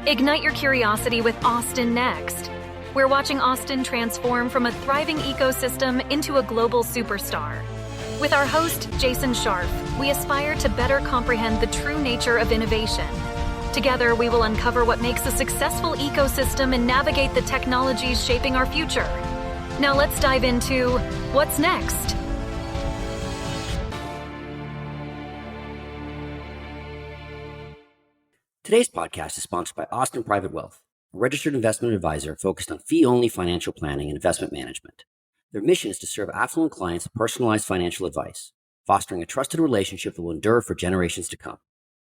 Ignite your curiosity with Austin Next. We're watching Austin transform from a thriving ecosystem into a global superstar. With our host, Jason Scharf, we aspire to better comprehend the true nature of innovation. Together, we will uncover what makes a successful ecosystem and navigate the technologies shaping our future. Now let's dive into what's next. Today's podcast is sponsored by Austin Private Wealth, a registered investment advisor focused on fee-only financial planning and investment management. Their mission is to serve affluent clients with personalized financial advice, fostering a trusted relationship that will endure for generations to come.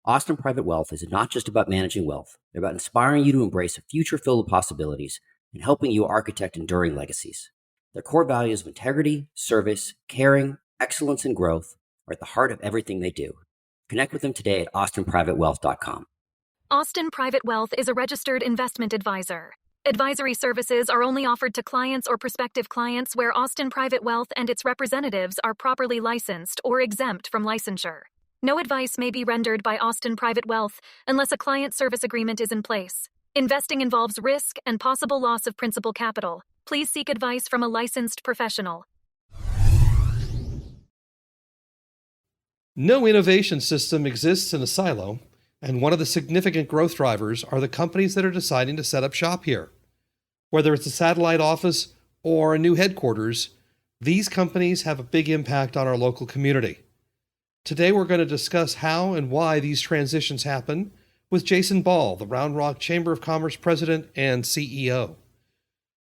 Austin Private Wealth is not just about managing wealth. They're about inspiring you to embrace a future filled with possibilities and helping you architect enduring legacies. Their core values of integrity, service, caring, excellence, and growth are at the heart of everything they do. Connect with them today at austinprivatewealth.com. Austin Private Wealth is a registered investment advisor. Advisory services are only offered to clients or prospective clients where Austin Private Wealth and its representatives are properly licensed or exempt from licensure. No advice may be rendered by Austin Private Wealth unless a client service agreement is in place. Investing involves risk and possible loss of principal capital. Please seek advice from a licensed professional. No innovation system exists in a silo, and one of the significant growth drivers are the companies that are deciding to set up shop here. Whether it's a satellite office or a new headquarters, these companies have a big impact on our local community. Today we're going to discuss how and why these transitions happen with Jason Ball, the Round Rock Chamber of Commerce President and CEO.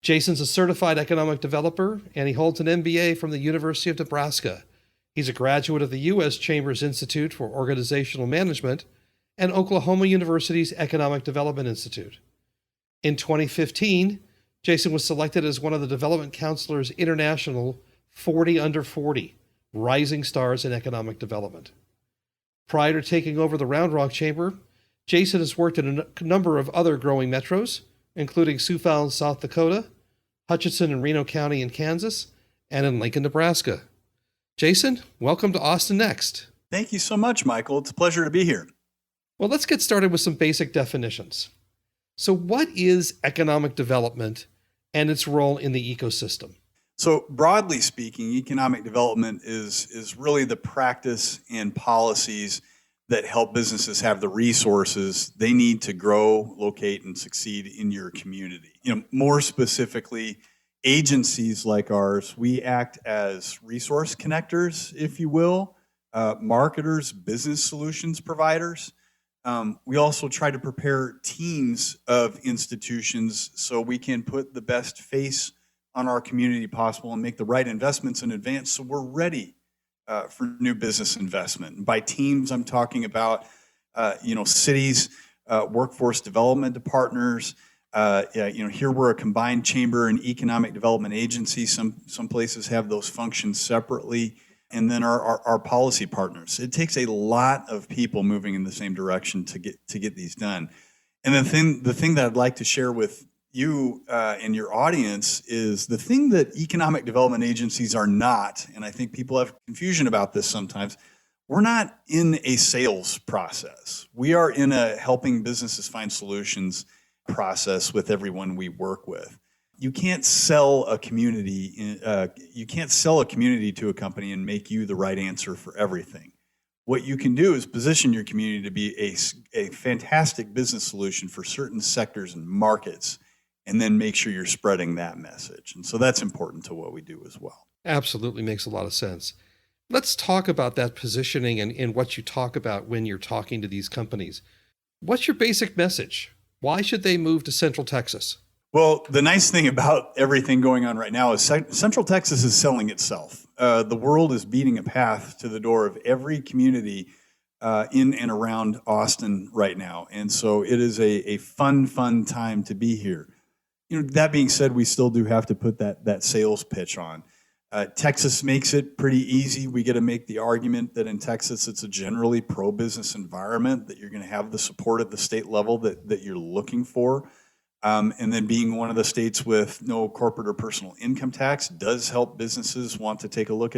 Jason's a certified economic developer, and he holds an MBA from the University of Nebraska. He's a graduate of the U.S. Chamber's Institute for Organizational Management and Oklahoma University's Economic Development Institute. In 2015, Jason was selected as one of the Development Counselors International 40 Under 40 Rising Stars in Economic Development. Prior to taking over the Round Rock Chamber, Jason has worked in a number of other growing metros, including Sioux Falls, South Dakota, Hutchinson and Reno County in Kansas, and in Lincoln, Nebraska. Jason, welcome to Austin Next. Thank you so much, Michael. It's a pleasure to be here. Well, let's get started with some basic definitions. So what is economic development and its role in the ecosystem? So broadly speaking, economic development is really the practice and policies that help businesses have the resources they need to grow, locate, and succeed in your community. More specifically, agencies like ours, we act as resource connectors, if you will, marketers, business solutions providers. We also try to prepare teams of institutions so we can put the best face on our community possible and make the right investments in advance so we're ready for new business investment. And by teams, I'm talking about cities, workforce development partners. Here we're a combined chamber and economic development agency. Some places have those functions separately. And then our policy partners. It takes a lot of people moving in the same direction to get these done. And the thing that I'd like to share with you and your audience is the thing that economic development agencies are not, and I think people have confusion about this sometimes, we're not in a sales process. We are in a helping businesses find solutions process with everyone we work with. You can't sell a community. You can't sell a community to a company and make you the right answer for everything. What you can do is position your community to be a fantastic business solution for certain sectors and markets, and then make sure you're spreading that message. And so that's important to what we do as well. Absolutely makes a lot of sense. Let's talk about that positioning and what you talk about when you're talking to these companies. What's your basic message? Why should they move to Central Texas? Well, the nice thing about everything going on right now is Central Texas is selling itself. The world is beating a path to the door of every community in and around Austin right now. And so it is a fun time to be here. That being said, we still do have to put that sales pitch on. Texas makes it pretty easy. We get to make the argument that in Texas, it's a generally pro-business environment, that you're going to have the support at the state level that you're looking for. And then being one of the states with no corporate or personal income tax does help businesses want to take a look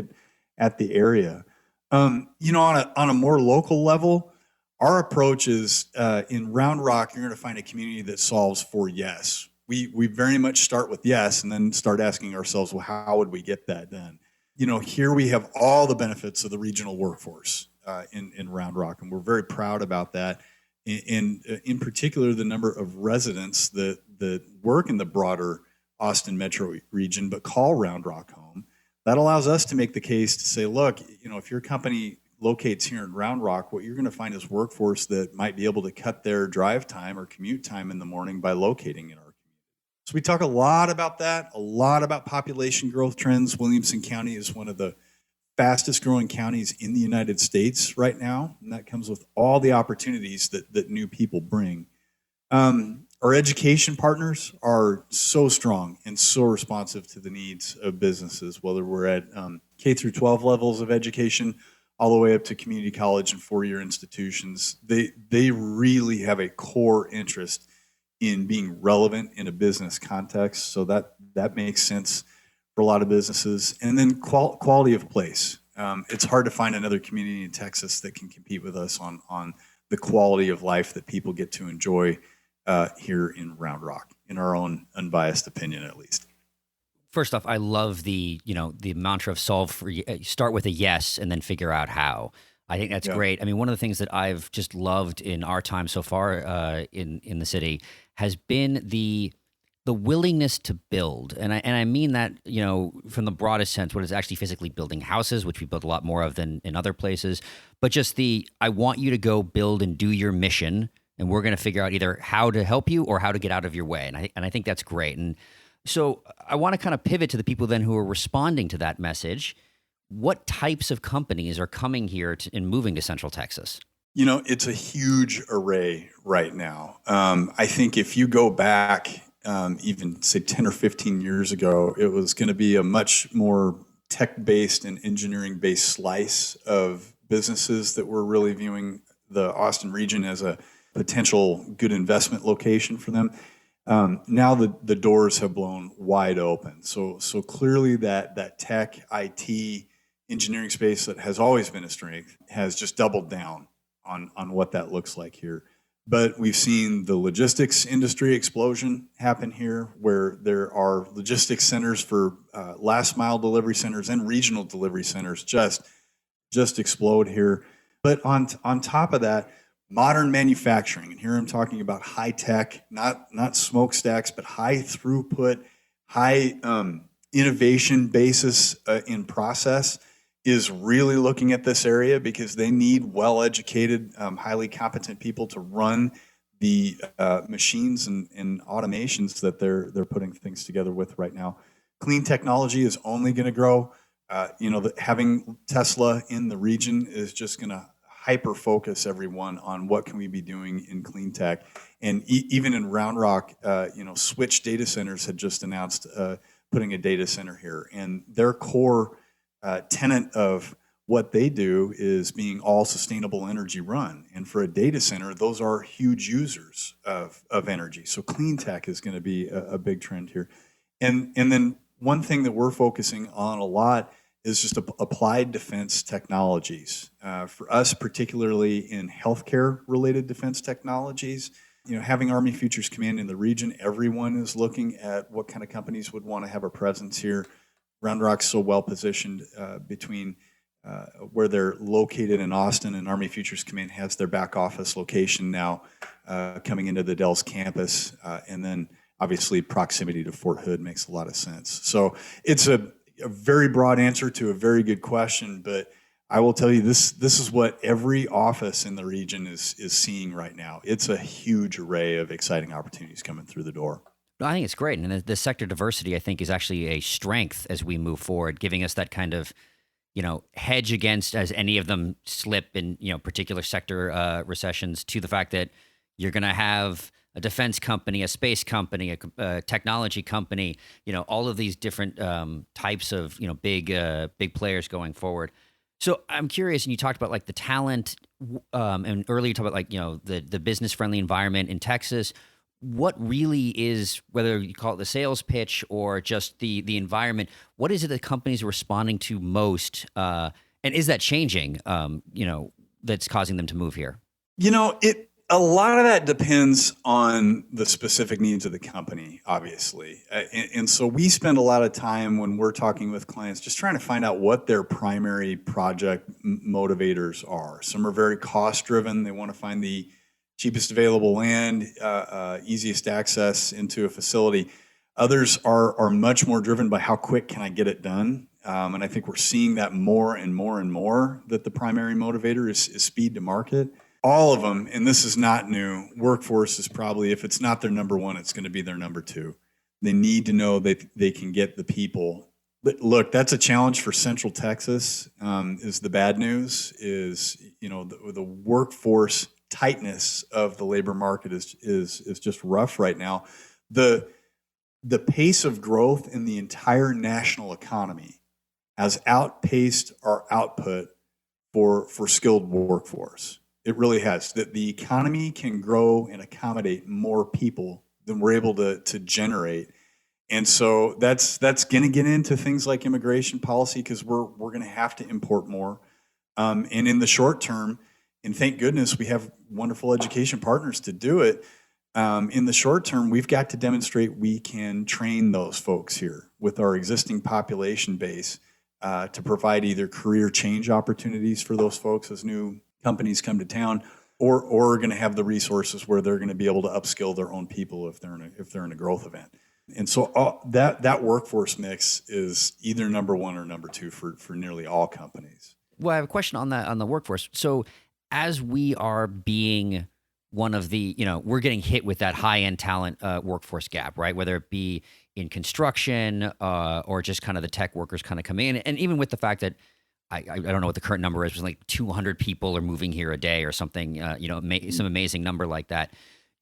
at the area. On a more local level, Our approach is in Round Rock, you're going to find a community that solves for yes. We very much start with yes and then start asking ourselves, well, how would we get that done? Here we have all the benefits of the regional workforce in Round Rock, and we're very proud about that. In particular, the number of residents that work in the broader Austin metro region but call Round Rock home. That allows us to make the case to say, look, if your company locates here in Round Rock, what you're going to find is workforce that might be able to cut their drive time or commute time in the morning by locating in our community. So we talk a lot about that, a lot about population growth trends. Williamson County is one of the fastest growing counties in the United States right now, and that comes with all the opportunities that new people bring. Our education partners are so strong and so responsive to the needs of businesses, whether we're at K through 12 levels of education, all the way up to community college and four-year institutions. They really have a core interest in being relevant in a business context, so that makes sense for a lot of businesses. And then quality of place. It's hard to find another community in Texas that can compete with us on the quality of life that people get to enjoy here in Round Rock, in our own unbiased opinion, at least. First off, I love the mantra of solve for, start with a yes and then figure out how. I think that's great. I mean, one of the things that I've just loved in our time so far in the city has been the willingness to build. And I mean that, from the broadest sense, what is actually physically building houses, which we build a lot more of than in other places, but just I want you to go build and do your mission, and we're going to figure out either how to help you or how to get out of your way. And I think that's great. And so I want to kind of pivot to the people then who are responding to that message. What types of companies are coming here and moving to Central Texas? It's a huge array right now. I think if you go back even say 10 or 15 years ago, it was going to be a much more tech-based and engineering-based slice of businesses that were really viewing the Austin region as a potential good investment location for them. Now the doors have blown wide open. So clearly that tech, IT, engineering space that has always been a strength has just doubled down on what that looks like here. But we've seen the logistics industry explosion happen here, where there are logistics centers for last mile delivery centers and regional delivery centers just explode here. But on top of that, modern manufacturing, and here I'm talking about high tech, not smokestacks, but high throughput, high innovation basis in process, is really looking at this area because they need well-educated, highly competent people to run the machines and automations that they're putting things together with right now. Clean technology is only going to grow. Having Tesla in the region is just going to hyper focus everyone on what can we be doing in clean tech. And even in Round Rock, Switch Data Centers had just announced putting a data center here, and their core tenet of what they do is being all sustainable energy run. And for a data center, those are huge users of energy. So clean tech is going to be a big trend here. And then one thing that we're focusing on a lot is just applied defense technologies. For us, particularly in healthcare related defense technologies, having Army Futures Command in the region, everyone is looking at what kind of companies would want to have a presence here. Round Rock's so well positioned between where they're located in Austin, and Army Futures Command has their back office location now coming into the Dells campus, and then obviously proximity to Fort Hood makes a lot of sense. So it's a very broad answer to a very good question, but I will tell you this is what every office in the region is seeing right now. It's a huge array of exciting opportunities coming through the door. No, I think it's great. And the sector diversity, I think, is actually a strength as we move forward, giving us that kind of, hedge against as any of them slip in, particular sector recessions, to the fact that you're going to have a defense company, a space company, a technology company, all of these different types of, big players going forward. So I'm curious, and you talked about like the talent, and earlier you talked about like, the business friendly environment in Texas. What really is, whether you call it the sales pitch or just the environment, what is it that companies are responding to most? And is that changing, that's causing them to move here? A lot of that depends on the specific needs of the company, obviously. And so we spend a lot of time when we're talking with clients just trying to find out what their primary project motivators are. Some are very cost driven. They want to find the cheapest available land, easiest access into a facility. Others are much more driven by how quick can I get it done. And I think we're seeing that more and more and more, that the primary motivator is speed to market. All of them, and this is not new, workforce is probably, if it's not their number one, it's going to be their number two. They need to know that they can get the people. But look, that's a challenge for Central Texas, is the bad news, is, the workforce tightness of the labor market is just rough right now. The pace of growth in the entire national economy has outpaced our output for skilled workforce. It really has. That the economy can grow and accommodate more people than we're able to generate. And so that's going to get into things like immigration policy, because we're going to have to import more. And in the short term, and thank goodness we have wonderful education partners to do it, in the short term, we've got to demonstrate we can train those folks here with our existing population base to provide either career change opportunities for those folks as new companies come to town, or are going to have the resources where they're going to be able to upskill their own people if they're in a growth event. And so that workforce mix is either number one or number two for nearly all companies. Well, I have a question on the workforce. So as we are being one of the, we're getting hit with that high-end talent workforce gap, right? Whether it be in construction or just kind of the tech workers kind of coming in. And even with the fact that I don't know what the current number is, but like 200 people are moving here a day or something, some amazing number like that.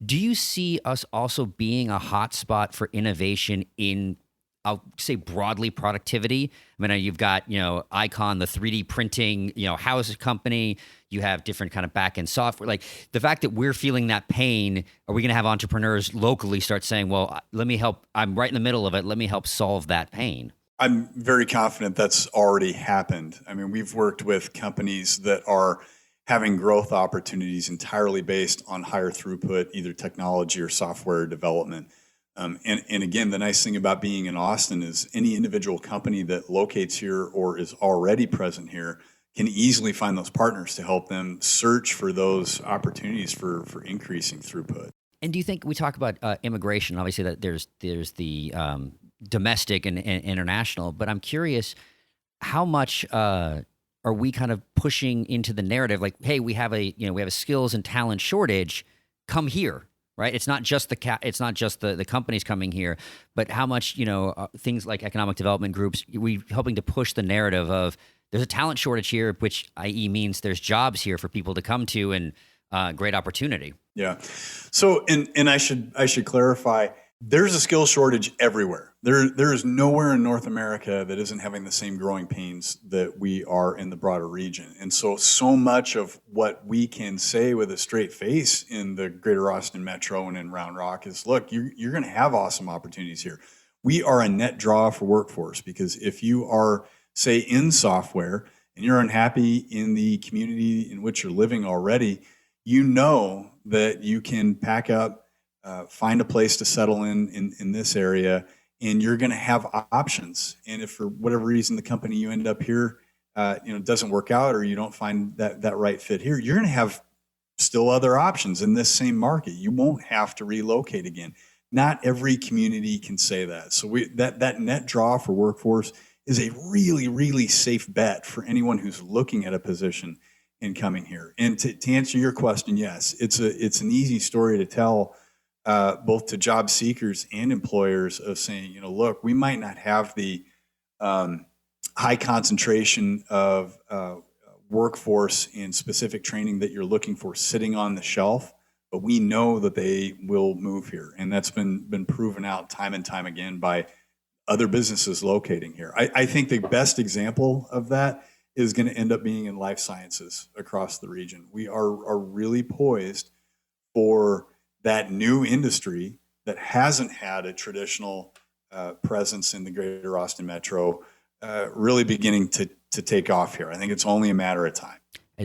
Do you see us also being a hotspot for innovation in, I'll say broadly, productivity? I mean, you've got, Icon, the 3D printing, house company. You have different kind of back-end software. Like the fact that we're feeling that pain, are we going to have entrepreneurs locally start saying, well, let me help, I'm right in the middle of it, let me help solve that pain? I'm very confident that's already happened. I mean, we've worked with companies that are having growth opportunities entirely based on higher throughput, either technology or software development. And again, the nice thing about being in Austin is any individual company that locates here or is already present here can easily find those partners to help them search for those opportunities for increasing throughput. And do you think, we talk about immigration, obviously that there's the domestic and international, but I'm curious, how much are we kind of pushing into the narrative like, hey, we have a skills and talent shortage, come here, right? It's not just the companies coming here, but how much, things like economic development groups, we helping to push the narrative of there's a talent shortage here, which i.e. means there's jobs here for people to come to and great opportunity. Yeah. So, and I should clarify, there's a skill shortage everywhere. There is nowhere in North America that isn't having the same growing pains that we are in the broader region. And so much of what we can say with a straight face in the greater Austin metro and in Round Rock is, look, you're going to have awesome opportunities here. We are a net draw for workforce, because if you are, say, in software and you're unhappy in the community in which you're living already, you know that you can pack up, find a place to settle in this area, and you're going to have options. And if for whatever reason the company you end up here, doesn't work out, or you don't find that right fit here, you're going to have still other options in this same market. You won't have to relocate again. Not every community can say that. So that net draw for workforce is a really, really safe bet for anyone who's looking at a position in coming here. And to answer your question, yes, it's an easy story to tell, both to job seekers and employers, of saying, look, we might not have the high concentration of workforce and specific training that you're looking for sitting on the shelf, but we know that they will move here. And that's been proven out time and time again by other businesses locating here. I think the best example of that is going to end up being in life sciences across the region. We are really poised for that new industry that hasn't had a traditional presence in the greater Austin metro really beginning to take off here. I think it's only a matter of time.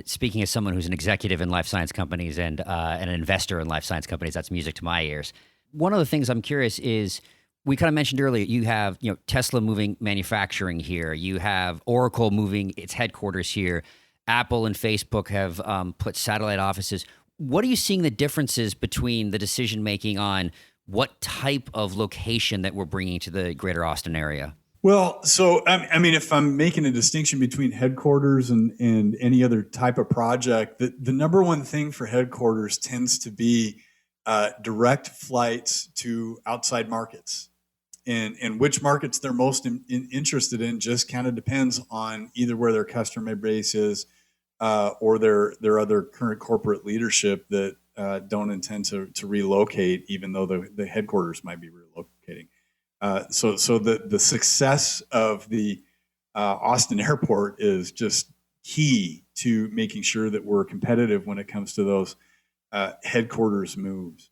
Speaking as someone who's an executive in life science companies and an investor in life science companies, that's music to my ears. One of the things I'm curious is, we kind of mentioned earlier, you have Tesla moving manufacturing here. You have Oracle moving its headquarters here. Apple and Facebook have put satellite offices. What are you seeing the differences between the decision making on what type of location that we're bringing to the greater Austin area? Well, so I mean, if I'm making a distinction between headquarters and any other type of project, the number one thing for headquarters tends to be direct flights to outside markets. And which markets they're most interested in just kind of depends on either where their customer base is or their other current corporate leadership that don't intend to relocate, even though the headquarters might be relocating. So the success of the Austin airport is just key to making sure that we're competitive when it comes to those headquarters moves.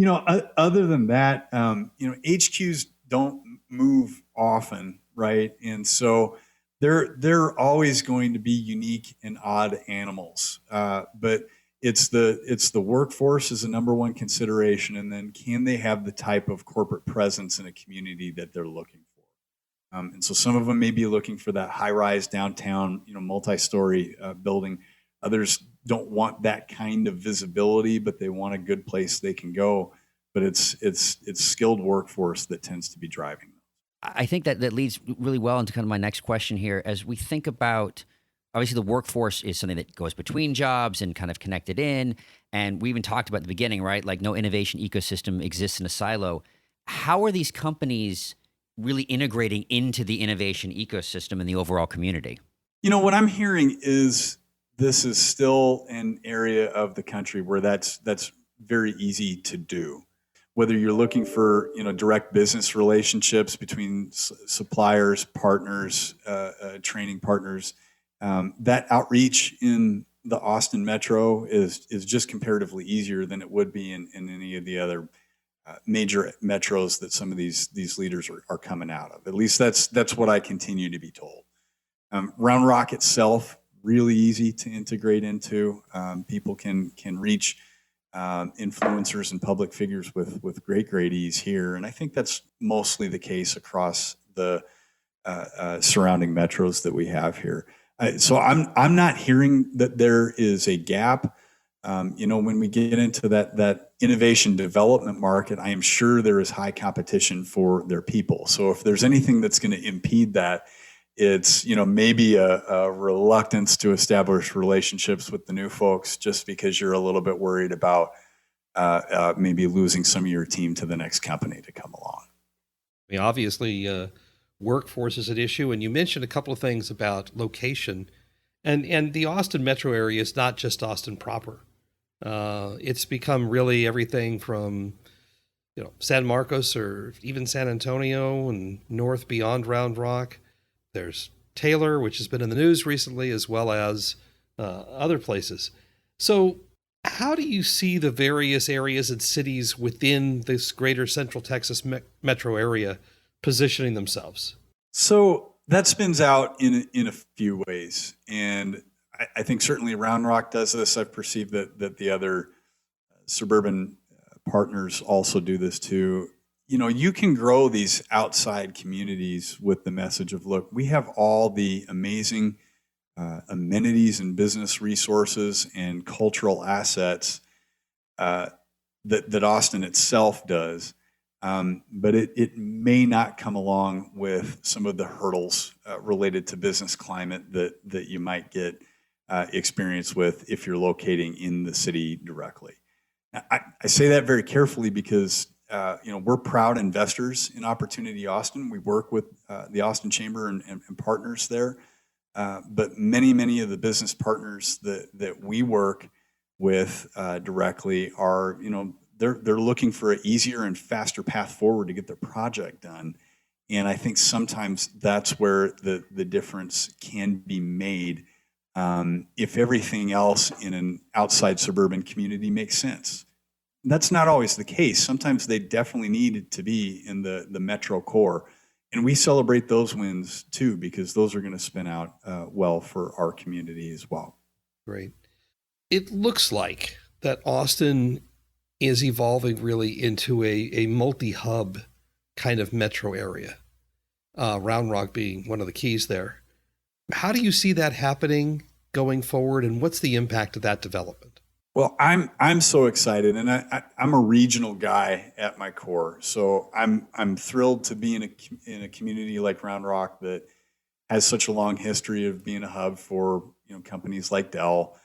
Other than that, HQs don't move often, right? And so they're always going to be unique and odd animals. But it's the workforce is the number one consideration, and then can they have the type of corporate presence in a community that they're looking for? And so some of them may be looking for that high-rise downtown, multi-story building. Others don't want that kind of visibility, but they want a good place they can go. But it's skilled workforce that tends to be driving them. I think that leads really well into kind of my next question here. As we think about, obviously the workforce is something that goes between jobs and kind of connected in. And we even talked about at the beginning, right? Like no innovation ecosystem exists in a silo. How are these companies really integrating into the innovation ecosystem and the overall community? What I'm hearing is this is still an area of the country where that's very easy to do. Whether you're looking for direct business relationships between suppliers, partners, training partners, that outreach in the Austin metro is just comparatively easier than it would be in any of the other major metros that some of these leaders are coming out of. At least that's what I continue to be told. Round Rock itself, really easy to integrate into. People can reach influencers and public figures with great ease here, and I think that's mostly the case across the surrounding metros that we have here. So I'm not hearing that there is a gap. When we get into that innovation development market, I am sure there is high competition for their people. So if there's anything that's going to impede that, it's maybe a reluctance to establish relationships with the new folks just because you're a little bit worried about maybe losing some of your team to the next company to come along. I mean, obviously, workforce is an issue, and you mentioned a couple of things about location, and the Austin metro area is not just Austin proper. It's become really everything from San Marcos or even San Antonio and north beyond Round Rock. There's Taylor, which has been in the news recently, as well as other places. So how do you see the various areas and cities within this greater Central Texas metro area positioning themselves? So that spins out in a few ways. And I think certainly Round Rock does this. I've perceived that the other suburban partners also do this too. You can grow these outside communities with the message of, look, we have all the amazing amenities and business resources and cultural assets that Austin itself does. But it may not come along with some of the hurdles related to business climate that you might get experience with if you're locating in the city directly. I say that very carefully because we're proud investors in Opportunity Austin. We work with the Austin Chamber and partners there. But many of the business partners that we work with directly are, they're looking for an easier and faster path forward to get their project done. And I think sometimes that's where the difference can be made if everything else in an outside suburban community makes sense. That's not always the case. Sometimes they definitely need to be in the metro core. And we celebrate those wins too, because those are going to spin out well for our community as well. Great. It looks like that Austin is evolving really into a multi-hub kind of metro area, Round Rock being one of the keys there. How do you see that happening going forward, and what's the impact of that development? Well, I'm so excited, and I'm a regional guy at my core. So I'm thrilled to be in a community like Round Rock that has such a long history of being a hub for companies like Dell,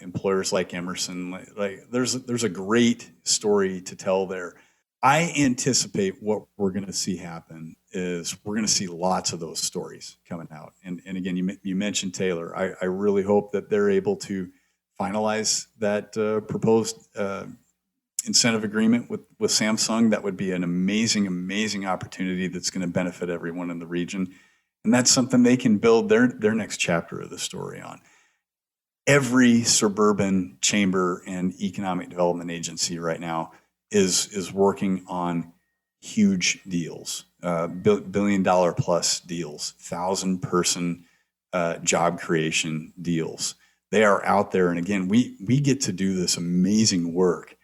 employers like Emerson. Like there's a great story to tell there. I anticipate what we're going to see happen is we're going to see lots of those stories coming out. And again, you mentioned Taylor. I really hope that they're able to finalize that proposed incentive agreement with Samsung. That would be an amazing opportunity that's going to benefit everyone in the region. And that's something they can build their next chapter of the story on. Every suburban chamber and economic development agency right now is working on huge deals, $1 billion plus deals, 1,000-person job creation deals. They are out there, and again, we get to do this amazing work,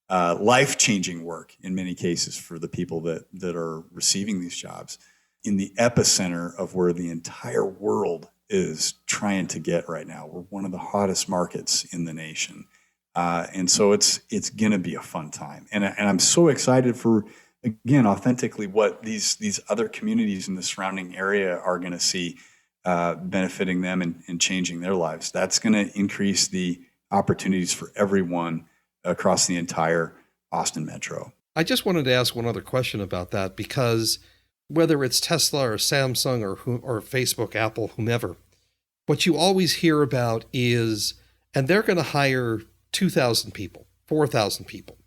life-changing work in many cases for the people that are receiving these jobs in the epicenter of where the entire world is trying to get right now. We're one of the hottest markets in the nation. And so it's going to be a fun time. And I'm so excited for, again, authentically what these other communities in the surrounding area are going to see benefiting them and changing their lives. That's going to increase the opportunities for everyone across the entire Austin metro. I just wanted to ask one other question about that, because whether it's Tesla or Samsung or Facebook, Apple, whomever, what you always hear about is, and they're going to hire 2,000 people, 4,000 people.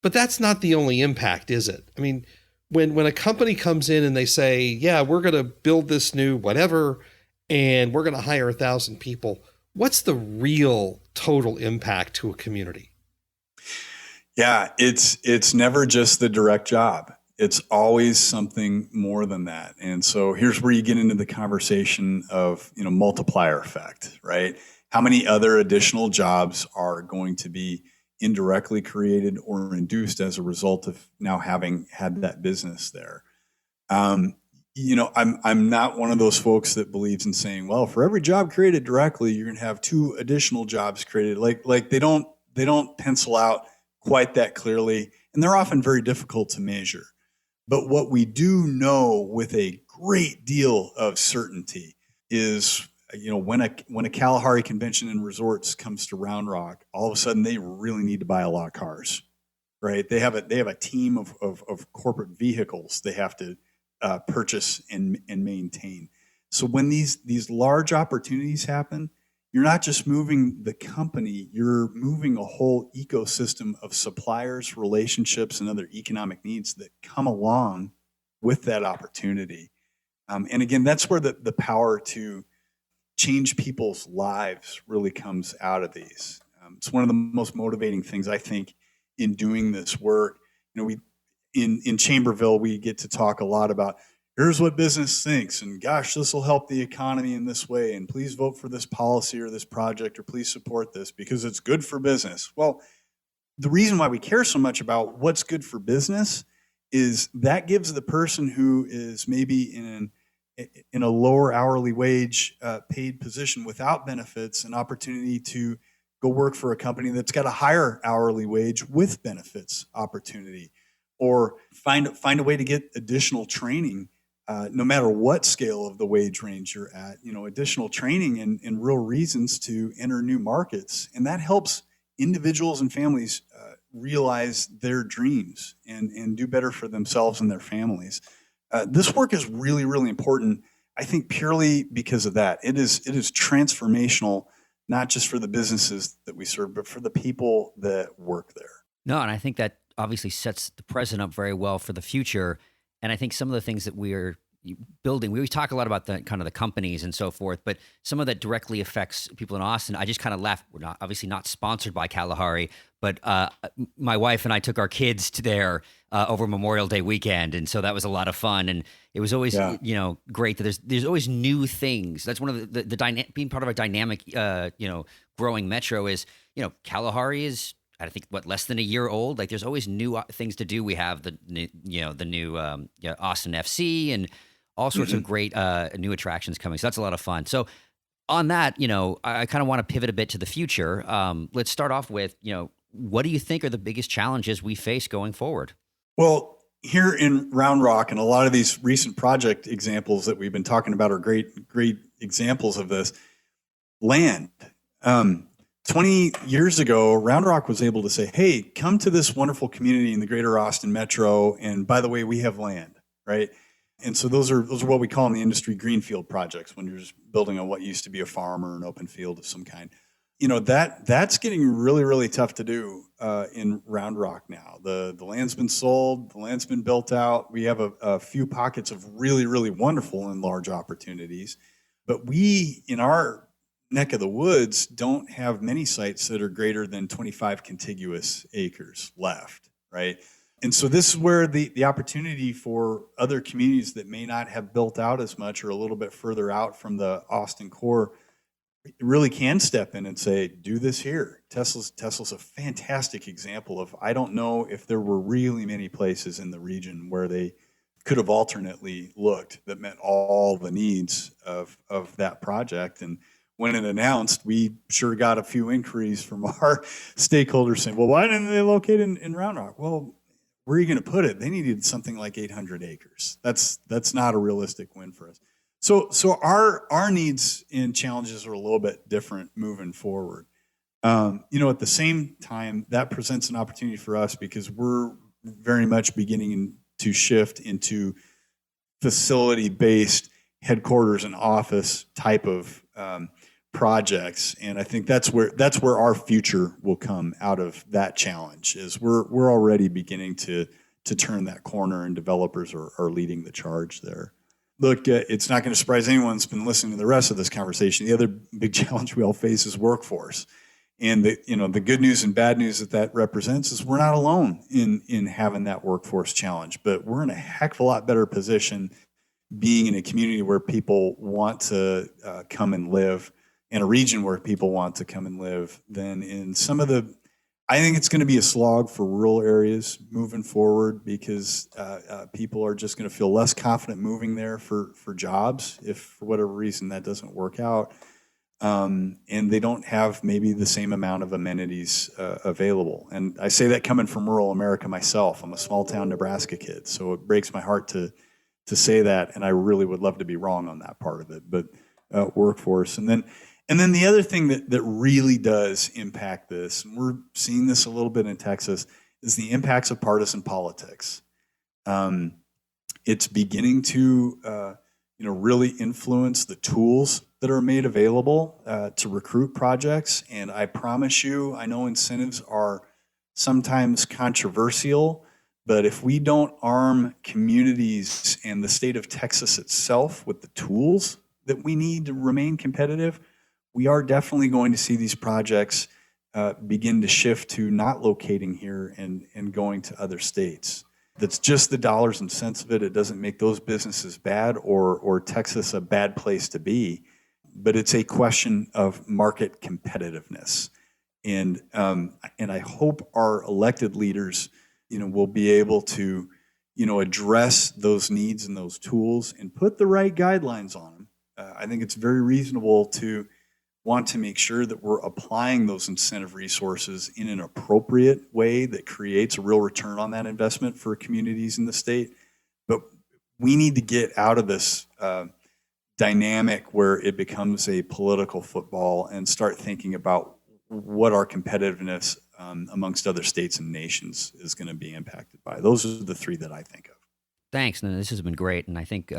But that's not the only impact, is it? I mean, when a company comes in and they say, yeah, we're going to build this new whatever, and we're going to hire 1,000 people, what's the real total impact to a community? Yeah, it's never just the direct job. It's always something more than that. And so here's where you get into the conversation of, multiplier effect, right? How many other additional jobs are going to be indirectly created or induced as a result of now having had that business there? I'm not one of those folks that believes in saying, well, for every job created directly, you're going to have 2 additional jobs created. Like they don't pencil out quite that clearly, and they're often very difficult to measure. But what we do know with a great deal of certainty is, when a Kalahari Convention and Resorts comes to Round Rock, all of a sudden they really need to buy a lot of cars, right? They have a team of corporate vehicles they have to purchase and maintain. So when these large opportunities happen, you're not just moving the company, you're moving a whole ecosystem of suppliers, relationships, and other economic needs that come along with that opportunity. And again, that's where the power to change people's lives really comes out of these. It's one of the most motivating things, I think, in doing this work. We in Chamberville, we get to talk a lot about, here's what business thinks, and gosh, this will help the economy in this way, and please vote for this policy or this project, or please support this because it's good for business. Well, the reason why we care so much about what's good for business is that gives the person who is maybe in a lower hourly wage paid position without benefits an opportunity to go work for a company that's got a higher hourly wage with benefits opportunity, or find a way to get additional training. No matter what scale of the wage range you're at, additional training and real reasons to enter new markets. And that helps individuals and families realize their dreams and do better for themselves and their families. This work is really, really important, I think, purely because of that. It is transformational, not just for the businesses that we serve, but for the people that work there. No, and I think that obviously sets the present up very well for the future. And I think some of the things that we're building, we always talk a lot about the kind of the companies and so forth, but some of that directly affects people in Austin. I just kind of laugh. We're obviously not sponsored by Kalahari, but my wife and I took our kids to there over Memorial Day weekend, and so that was a lot of fun. And it was always great that there's always new things. That's one of the being part of a dynamic growing metro is, Kalahari is, I think, less than a year old. Like, there's always new things to do. We have the new Austin FC and all sorts of great new attractions coming. So that's a lot of fun. So on that, I kind of want to pivot a bit to the future. Let's start off with, what do you think are the biggest challenges we face going forward? Well, here in Round Rock, and a lot of these recent project examples that we've been talking about are great examples of this. Land. 20 years ago, Round Rock was able to say, hey, come to this wonderful community in the greater Austin metro. And by the way, we have land, right? And so those are what we call in the industry greenfield projects, when you're just building on what used to be a farm or an open field of some kind. That's getting really, really tough to do in Round Rock now. The land's been sold, the land's been built out. We have a few pockets of really, really wonderful and large opportunities. But we, in our neck of the woods, don't have many sites that are greater than 25 contiguous acres left, right? And so this is where the opportunity for other communities that may not have built out as much or a little bit further out from the Austin core really can step in and say, do this here. Tesla's a fantastic example of, I don't know if there were really many places in the region where they could have alternately looked that met all the needs of that project. And when it announced, we sure got a few inquiries from our stakeholders saying, well, why didn't they locate in Round Rock? Well, where are you going to put it? They needed something like 800 acres. That's not a realistic win for us. So our needs and challenges are a little bit different moving forward. At the same time, that presents an opportunity for us because we're very much beginning to shift into facility-based headquarters and office type of projects, and I think that's where our future will come out of that challenge. Is we're already beginning to turn that corner, and developers are leading the charge there. Look, it's not going to surprise anyone that's been listening to the rest of this conversation. The other big challenge we all face is workforce, and the good news and bad news that represents is we're not alone in having that workforce challenge, but we're in a heck of a lot better position being in a community where people want to come and live, in a region where people want to come and live, than in some of the. I think it's going to be a slog for rural areas moving forward because people are just going to feel less confident moving there for jobs if for whatever reason that doesn't work out, and they don't have maybe the same amount of amenities available. And I say that coming from rural America myself. I'm a small town Nebraska kid, so it breaks my heart to say that, and I really would love to be wrong on that part of it. But workforce, and then the other thing that really does impact this, and we're seeing this a little bit in Texas, is the impacts of partisan politics. It's beginning to really influence the tools that are made available to recruit projects. And I promise you, I know incentives are sometimes controversial, but if we don't arm communities and the state of Texas itself with the tools that we need to remain competitive, we are definitely going to see these projects begin to shift to not locating here and going to other states. That's just the dollars and cents of it. It doesn't make those businesses bad or Texas a bad place to be, but it's a question of market competitiveness. And I hope our elected leaders, will be able to, address those needs and those tools and put the right guidelines on them. I think it's very reasonable to want to make sure that we're applying those incentive resources in an appropriate way that creates a real return on that investment for communities in the state. But we need to get out of this dynamic where it becomes a political football and start thinking about what our competitiveness amongst other states and nations is going to be impacted by. Those are the three that I think of. Thanks. No, this has been great. And I think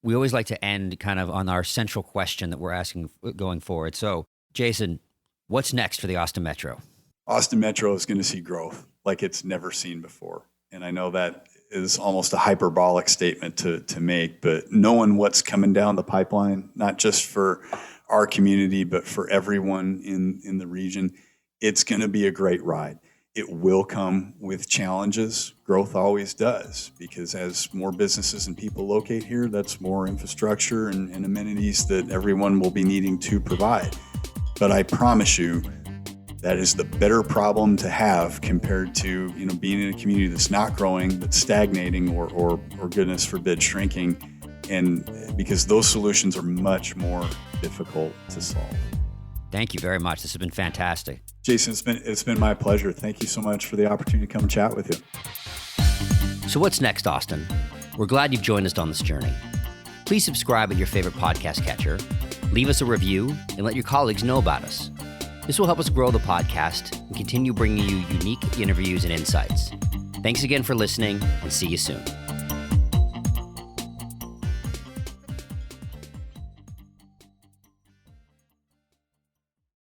we always like to end kind of on our central question that we're asking going forward. So, Jason, what's next for the Austin Metro? Austin Metro is going to see growth like it's never seen before. And I know that is almost a hyperbolic statement to make, but knowing what's coming down the pipeline, not just for our community, but for everyone in the region, it's going to be a great ride. It will come with challenges. Growth always does, because as more businesses and people locate here, that's more infrastructure and amenities that everyone will be needing to provide. But I promise you, that is the better problem to have compared to, being in a community that's not growing, that's stagnating, or goodness forbid, shrinking. And because those solutions are much more difficult to solve. Thank you very much. This has been fantastic. Jason, it's been my pleasure. Thank you so much for the opportunity to come and chat with you. So what's next, Austin? We're glad you've joined us on this journey. Please subscribe at your favorite podcast catcher, leave us a review, and let your colleagues know about us. This will help us grow the podcast and continue bringing you unique interviews and insights. Thanks again for listening, and see you soon.